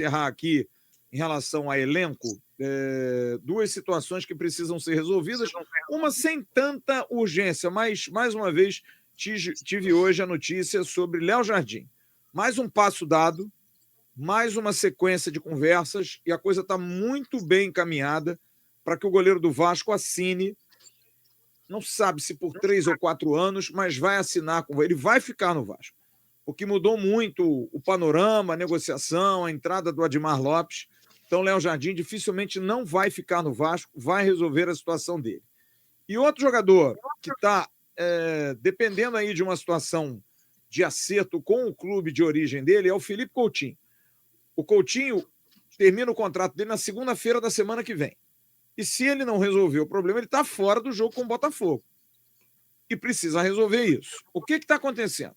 encerrar aqui em relação a elenco, duas situações que precisam ser resolvidas, uma sem tanta urgência, mas, mais uma vez, tive hoje a notícia sobre Léo Jardim. Mais um passo dado, mais uma sequência de conversas, e a coisa está muito bem encaminhada para que o goleiro do Vasco assine, não se sabe se por 3 ou 4 anos, mas vai assinar, ele vai ficar no Vasco, porque mudou muito o panorama, a negociação, a entrada do Admar Lopes. Então, Léo Jardim dificilmente não vai ficar no Vasco, vai resolver a situação dele. E outro jogador que está dependendo aí de uma situação de acerto com o clube de origem dele é o Felipe Coutinho. O Coutinho termina o contrato dele na segunda-feira da semana que vem. E se ele não resolver o problema, ele está fora do jogo com o Botafogo. E precisa resolver isso. O que está acontecendo?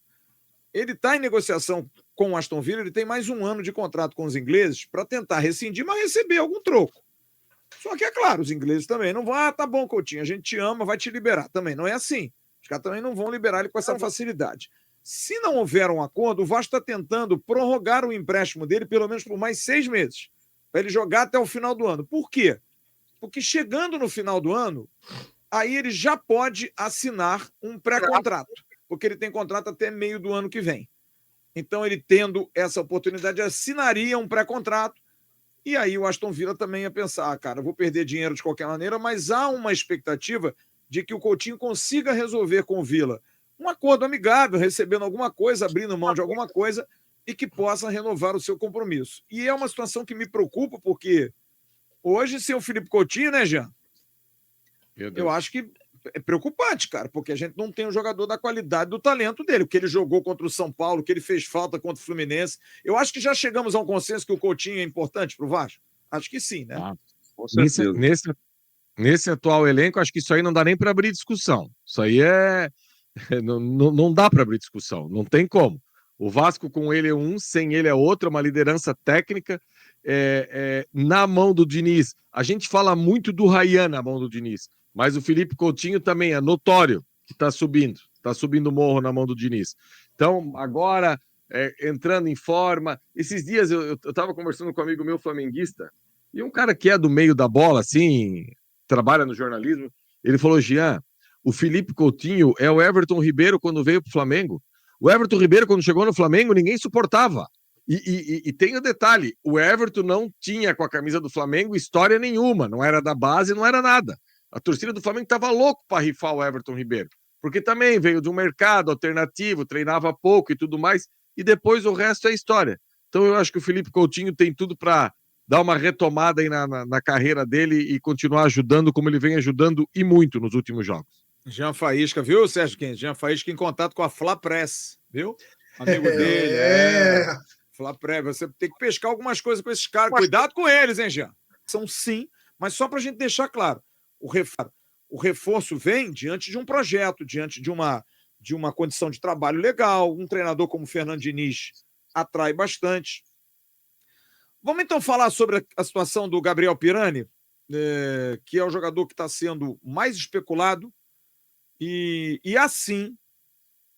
Ele está em negociação com o Aston Villa, ele tem mais 1 ano de contrato com os ingleses para tentar rescindir, mas receber algum troco. Só que, é claro, os ingleses também não vão, tá bom, Coutinho, a gente te ama, vai te liberar. Também não é assim. Os caras também não vão liberar ele com essa facilidade. Se não houver um acordo, o Vasco está tentando prorrogar o empréstimo dele pelo menos por mais 6 meses, para ele jogar até o final do ano. Por quê? Porque chegando no final do ano, aí ele já pode assinar um pré-contrato, porque ele tem contrato até meio do ano que vem. Então, ele tendo essa oportunidade, assinaria um pré-contrato, e aí o Aston Villa também ia pensar, cara, eu vou perder dinheiro de qualquer maneira, mas há uma expectativa de que o Coutinho consiga resolver com o Villa um acordo amigável, recebendo alguma coisa, abrindo mão de alguma coisa, e que possa renovar o seu compromisso. E é uma situação que me preocupa, porque hoje, sem o Felipe Coutinho, né, Jean? Eu acho que é preocupante, cara, porque a gente não tem um jogador da qualidade do talento dele, o que ele jogou contra o São Paulo, o que ele fez falta contra o Fluminense. Eu acho que já chegamos a um consenso que o Coutinho é importante para o Vasco. Acho que sim, né? Com certeza. Nesse atual elenco, acho que isso aí não dá nem para abrir discussão. Isso aí não dá para abrir discussão, não tem como. O Vasco com ele é um, sem ele é outro, é uma liderança técnica. Na mão do Diniz, a gente fala muito do Ryan na mão do Diniz, mas o Felipe Coutinho também é notório que está subindo o morro na mão do Diniz. Então, agora, entrando em forma, esses dias eu estava conversando com um amigo meu flamenguista, e um cara que é do meio da bola, assim, trabalha no jornalismo, ele falou, Jean, o Felipe Coutinho é o Everton Ribeiro quando veio para o Flamengo. O Everton Ribeiro, quando chegou no Flamengo, ninguém suportava. E tem o detalhe, o Everton não tinha com a camisa do Flamengo história nenhuma, não era da base, não era nada. A torcida do Flamengo estava louco para rifar o Everton Ribeiro, porque também veio de um mercado alternativo, treinava pouco e tudo mais, e depois o resto é história. Então eu acho que o Felipe Coutinho tem tudo para dar uma retomada aí na carreira dele e continuar ajudando como ele vem ajudando e muito nos últimos jogos. Jean Faísca, viu, Sérgio Quente? Jean Faísca em contato com a Fla Press, viu? Amigo dele, Fla Press. Você tem que pescar algumas coisas com esses caras. Cuidado com eles, hein, Jean? São sim, mas só para a gente deixar claro. O reforço vem diante de um projeto, diante de uma condição de trabalho legal. Um treinador como o Fernando Diniz atrai bastante. Vamos então falar sobre a situação do Gabriel Pirani, que é o jogador que está sendo mais especulado. E assim,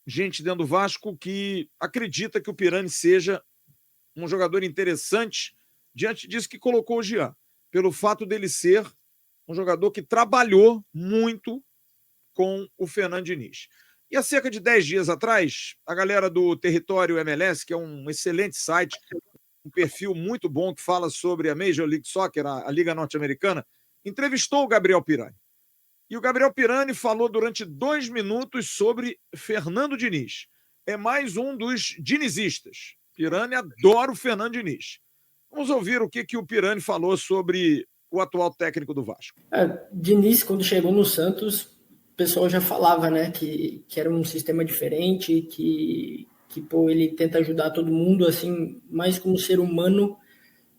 gente dentro do Vasco que acredita que o Pirani seja um jogador interessante diante disso que colocou o Jean, pelo fato dele ser um jogador que trabalhou muito com o Fernando Diniz. E há cerca de 10 dias atrás, a galera do Território MLS, que é um excelente site, um perfil muito bom que fala sobre a Major League Soccer, a Liga Norte-Americana, entrevistou o Gabriel Pirani. E o Gabriel Pirani falou durante 2 minutos sobre Fernando Diniz. É mais um dos dinizistas. Pirani adora o Fernando Diniz. Vamos ouvir o que o Pirani falou sobre o atual técnico do Vasco. Diniz, quando chegou no Santos, o pessoal já falava, né, que era um sistema diferente, que ele tenta ajudar todo mundo, assim, mais como ser humano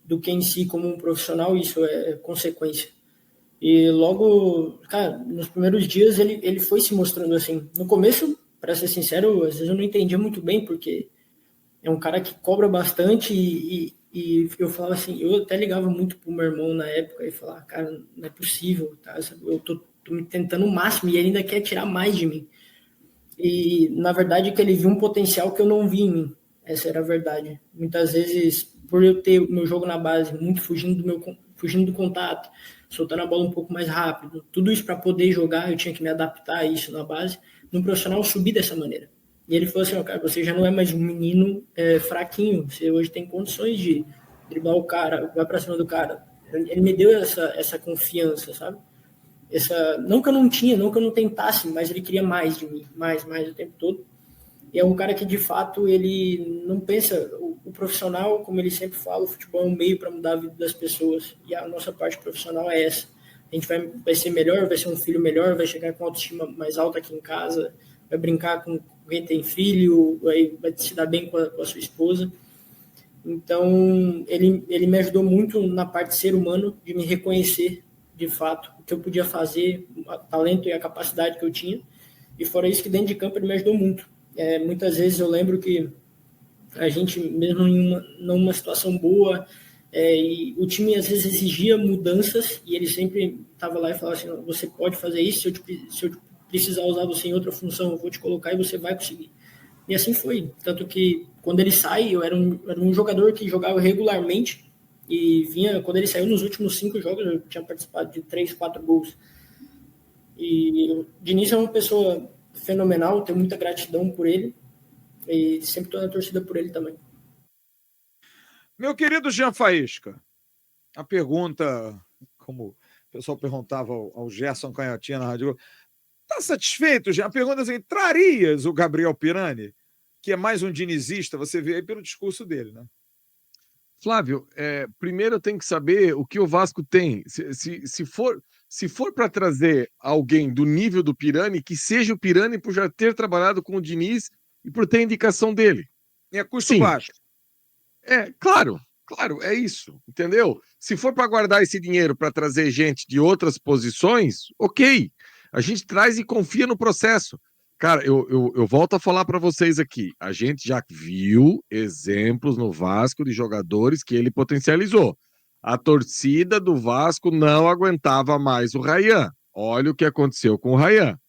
do que em si como um profissional, isso é consequência. E logo, cara, nos primeiros dias ele foi se mostrando assim. No começo, para ser sincero, às vezes eu não entendia muito bem, porque é um cara que cobra bastante e eu falava assim, eu até ligava muito pro meu irmão na época e falava, cara, não é possível, tá? Eu tô me tentando o máximo e ele ainda quer tirar mais de mim. E, na verdade, que ele viu um potencial que eu não vi em mim. Essa era a verdade. Muitas vezes por eu ter o meu jogo na base muito fugindo do contato, soltando a bola um pouco mais rápido, tudo isso para poder jogar, eu tinha que me adaptar a isso na base. No profissional, eu subi dessa maneira. E ele falou assim, cara, você já não é mais um menino fraquinho, você hoje tem condições de driblar o cara, vai para cima do cara. Ele me deu essa confiança, sabe? Não que eu não tinha, não que eu não tentasse, mas ele queria mais de mim, mais o tempo todo. E é um cara que, de fato, ele não pensa... O profissional, como ele sempre fala, o futebol é um meio para mudar a vida das pessoas. E a nossa parte profissional é essa. A gente vai ser melhor, vai ser um filho melhor, vai chegar com autoestima mais alta aqui em casa, vai brincar com quem tem filho, vai se dar bem com a sua esposa. Então, ele me ajudou muito na parte de ser humano, de me reconhecer, de fato, o que eu podia fazer, o talento e a capacidade que eu tinha. E fora isso, que dentro de campo ele me ajudou muito. Muitas vezes eu lembro que a gente, mesmo numa situação boa, e o time às vezes exigia mudanças, e ele sempre estava lá e falava assim, você pode fazer isso, se eu precisar usar você em outra função, eu vou te colocar e você vai conseguir. E assim foi. Tanto que quando ele sai, eu era um jogador que jogava regularmente, e quando ele saiu nos últimos 5 jogos, eu tinha participado de 3, 4 gols. E o Diniz é uma pessoa fenomenal, tenho muita gratidão por ele, e sempre estou na torcida por ele também. Meu querido Jean Faísca, a pergunta, como o pessoal perguntava ao Gerson Canhotinha na Rádio, está satisfeito, Jean? A pergunta é assim, trarias o Gabriel Pirani, que é mais um dinizista, você vê aí pelo discurso dele, né? Flávio, primeiro eu tenho que saber o que o Vasco tem. Se for para trazer alguém do nível do Pirani, que seja o Pirani por já ter trabalhado com o Diniz e por ter indicação dele. E é custo Sim. baixo. Claro, é isso, entendeu? Se for para guardar esse dinheiro para trazer gente de outras posições, ok. A gente traz e confia no processo. Cara, eu volto a falar para vocês aqui. A gente já viu exemplos no Vasco de jogadores que ele potencializou. A torcida do Vasco não aguentava mais o Rayan. Olha o que aconteceu com o Rayan.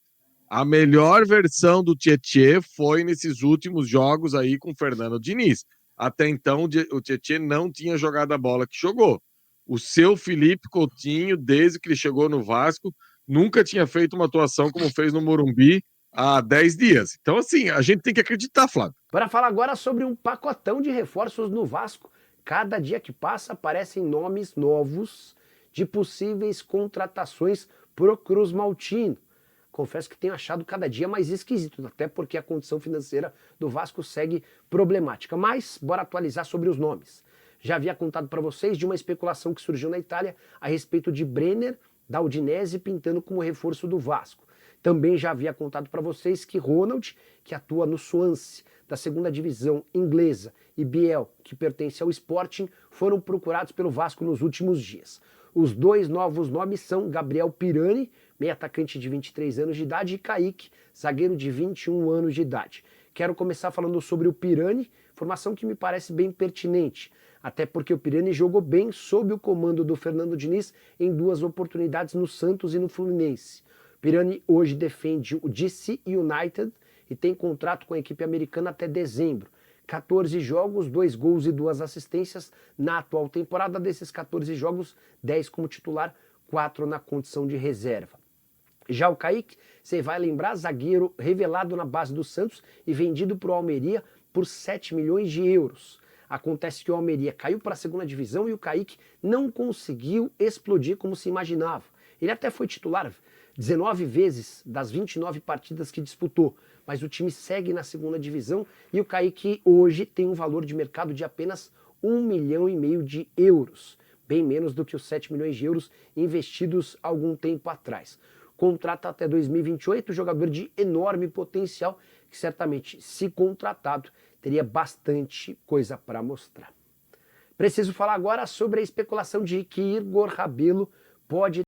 A melhor versão do Tietê foi nesses últimos jogos aí com o Fernando Diniz. Até então, o Tietê não tinha jogado a bola que jogou. O seu Felipe Coutinho, desde que ele chegou no Vasco, nunca tinha feito uma atuação como fez no Morumbi há 10 dias. Então, assim, a gente tem que acreditar, Flávio. Para falar agora sobre um pacotão de reforços no Vasco. Cada dia que passa aparecem nomes novos de possíveis contratações pro Cruz Maltino. Confesso que tenho achado cada dia mais esquisito, até porque a condição financeira do Vasco segue problemática. Mas, bora atualizar sobre os nomes. Já havia contado para vocês de uma especulação que surgiu na Itália a respeito de Brenner, da Udinese, pintando como reforço do Vasco. Também já havia contado para vocês que Ronald, que atua no Swansea, da segunda divisão inglesa, e Biel, que pertence ao Sporting, foram procurados pelo Vasco nos últimos dias. Os 2 novos nomes são Gabriel Pirani, meio atacante de 23 anos de idade, e Kaique, zagueiro de 21 anos de idade. Quero começar falando sobre o Pirani, informação que me parece bem pertinente, até porque o Pirani jogou bem sob o comando do Fernando Diniz em 2 oportunidades no Santos e no Fluminense. Pirani hoje defende o DC United e tem contrato com a equipe americana até dezembro. 14 jogos, 2 gols e 2 assistências na atual temporada. Desses 14 jogos, 10 como titular, 4 na condição de reserva. Já o Kaique, você vai lembrar, zagueiro revelado na base do Santos e vendido para o Almeria por 7 milhões de euros. Acontece que o Almeria caiu para a segunda divisão e o Kaique não conseguiu explodir como se imaginava. Ele até foi titular 19 vezes das 29 partidas que disputou, mas o time segue na segunda divisão e o Kaique hoje tem um valor de mercado de apenas 1,5 milhão de euros, bem menos do que os 7 milhões de euros investidos algum tempo atrás. Contrata até 2028, jogador de enorme potencial, que certamente, se contratado, teria bastante coisa para mostrar. Preciso falar agora sobre a especulação de que Igor Rabelo pode